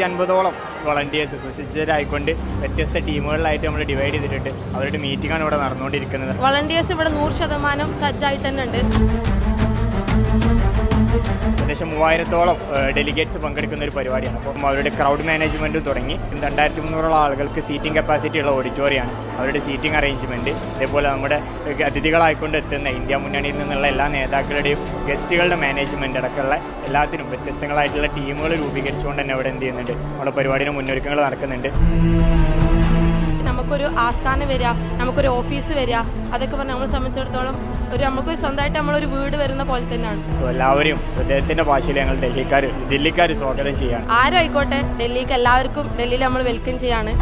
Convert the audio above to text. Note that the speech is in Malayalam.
150ഓളം വോളണ്ടിയേഴ്സ് സുശിച്ചിതരായിക്കൊണ്ട് വ്യത്യസ്ത ടീമുകളിലായിട്ട് നമ്മൾ ഡിവൈഡ് ചെയ്തിട്ടുണ്ട്. അവരുടെ മീറ്റിംഗാണ് ഇവിടെ നടന്നുകൊണ്ടിരിക്കുന്നത്. വോളണ്ടിയേഴ്സ് ഇവിടെ 100% സജ്ജായിട്ട് തന്നെ ഉണ്ട്. ഏകദേശം 3000ഓളം ഡെലിഗേറ്റ്സ് പങ്കെടുക്കുന്ന ഒരു പരിപാടിയാണ്. അപ്പം അവരുടെ ക്രൗഡ് മാനേജ്മെൻറ്റും തുടങ്ങി. 2300ഓളം ആളുകൾക്ക് സീറ്റിംഗ് കപ്പാസിറ്റി ഉള്ള ഓഡിറ്റോറിയമാണ് അവരുടെ സീറ്റിംഗ് അറേഞ്ച്മെൻറ്റ്. അതേപോലെ നമ്മുടെ അതിഥികളായിക്കൊണ്ട് എത്തുന്ന ഇന്ത്യ മുന്നണിയിൽ നിന്നുള്ള എല്ലാ നേതാക്കളുടെയും ഗസ്റ്റുകളുടെ മാനേജ്മെൻറ്റ് അടക്കമുള്ള എല്ലാത്തിനും വ്യത്യസ്തങ്ങളായിട്ടുള്ള ടീമുകൾ രൂപീകരിച്ചുകൊണ്ട് തന്നെ ഇവിടെ എന്ത് ചെയ്യുന്നുണ്ട്, നമ്മുടെ പരിപാടിയുടെ മുന്നൊരുക്കങ്ങൾ നടക്കുന്നുണ്ട്. നമുക്കൊരു ആസ്ഥാനം വരിക, നമുക്കൊരു ഓഫീസ് വരിക, അതൊക്കെ പറഞ്ഞാൽ നമ്മളെ സംബന്ധിച്ചിടത്തോളം നമുക്ക് സ്വന്തമായിട്ട് നമ്മളൊരു വീട് വരുന്ന പോലെ തന്നെയാണ്. സോ എല്ലാവരും ഹൃദയത്തിൻ്റെ ഭാഷയിൽ ഞങ്ങൾ ദില്ലിക്കാർ സ്വാഗതം ചെയ്യാണ്. ആരും ആയിക്കോട്ടെ, ഡൽഹിക്ക് എല്ലാവർക്കും ഡൽഹിയിൽ നമ്മൾ വെൽക്കം ചെയ്യാണ്.